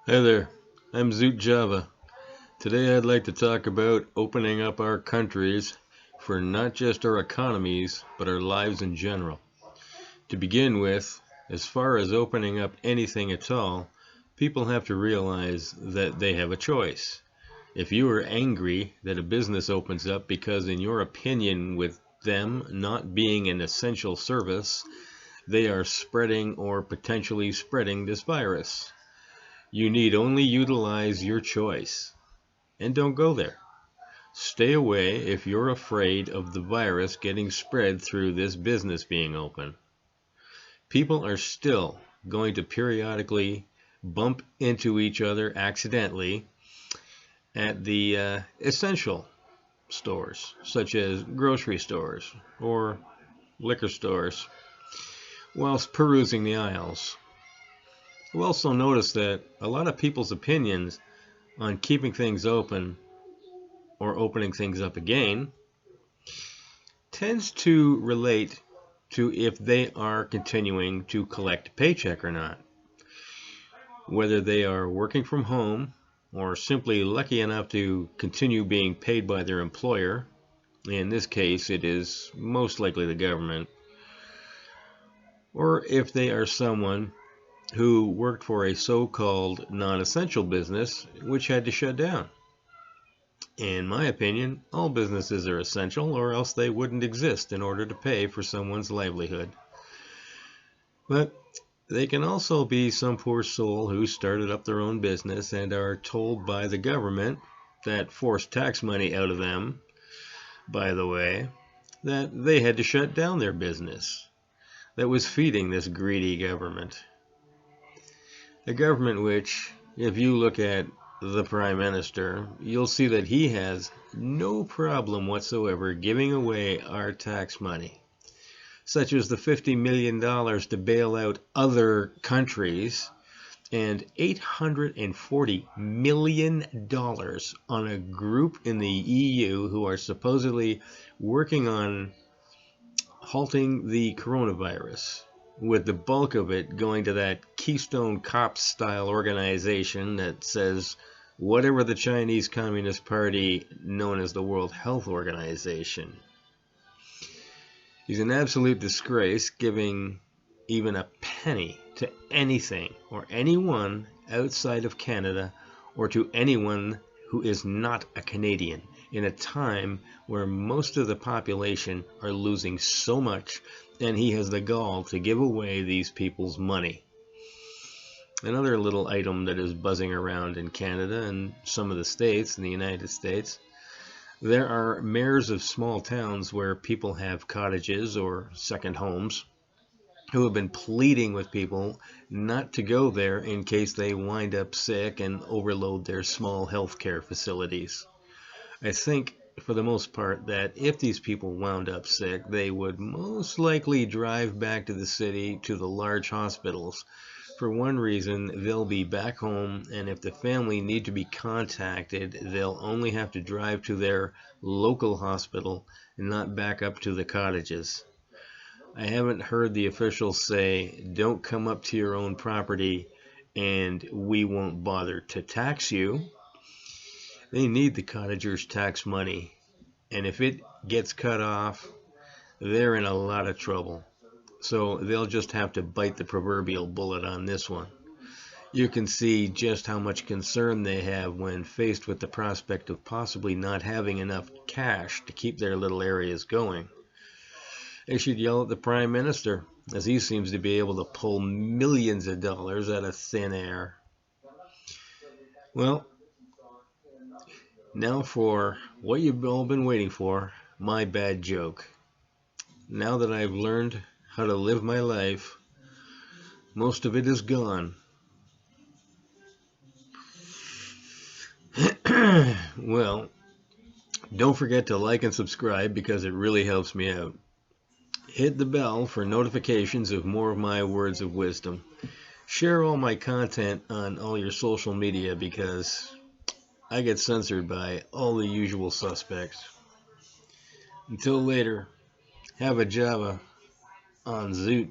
Hey there, I'm Zoot Java. Today I'd like to talk about opening up our countries for not just our economies, but our lives in general. To begin with, as far as opening up anything at all, people have to realize that they have a choice. If you are angry that a business opens up because, in your opinion, with them not being an essential service, they are spreading or potentially spreading this virus, you need only utilize your choice and don't go there. Stay away if you're afraid of the virus getting spread through this business being open. People are still going to periodically bump into each other accidentally at the essential stores, such as grocery stores or liquor stores, whilst perusing the aisles. You'll also notice that a lot of people's opinions on keeping things open or opening things up again tends to relate to if they are continuing to collect a paycheck or not. Whether they are working from home or simply lucky enough to continue being paid by their employer, in this case it is most likely the government, or if they are someone who worked for a so-called non-essential business which had to shut down. In my opinion, all businesses are essential, or else they wouldn't exist in order to pay for someone's livelihood. But they can also be some poor soul who started up their own business and are told by the government, that forced tax money out of them, by the way, that they had to shut down their business that was feeding this greedy government. A government which, if you look at the Prime Minister, you'll see that he has no problem whatsoever giving away our tax money, such as the $50 million to bail out other countries and $840 million on a group in the EU who are supposedly working on halting the coronavirus, with the bulk of it going to that Keystone Cops style organization that says whatever the Chinese Communist Party, known as the World Health Organization. He's an absolute disgrace, giving even a penny to anything or anyone outside of Canada, or to anyone who is not a Canadian, in a time where most of the population are losing so much, and he has the gall to give away these people's money. Another little item that is buzzing around in Canada and some of the states in the United States, there are mayors of small towns where people have cottages or second homes who have been pleading with people not to go there in case they wind up sick and overload their small healthcare facilities. I think, for the most part, that if these people wound up sick, they would most likely drive back to the city to the large hospitals. For one reason, they'll be back home, and if the family need to be contacted, they'll only have to drive to their local hospital and not back up to the cottages. I haven't heard the officials say, don't come up to your own property and we won't bother to tax you. They need the cottagers' tax money, and if it gets cut off, they're in a lot of trouble. So they'll just have to bite the proverbial bullet on this one. You can see just how much concern they have when faced with the prospect of possibly not having enough cash to keep their little areas going. They should yell at the Prime Minister, as he seems to be able to pull millions of dollars out of thin air. Well, now for what you've all been waiting for, my bad joke. Now that I've learned how to live my life, most of it is gone. Well, don't forget to like and subscribe because it really helps me out. Hit the bell for notifications of more of my words of wisdom. Share all my content on all your social media because I get censored by all the usual suspects. Until later, have a Java on Zoot.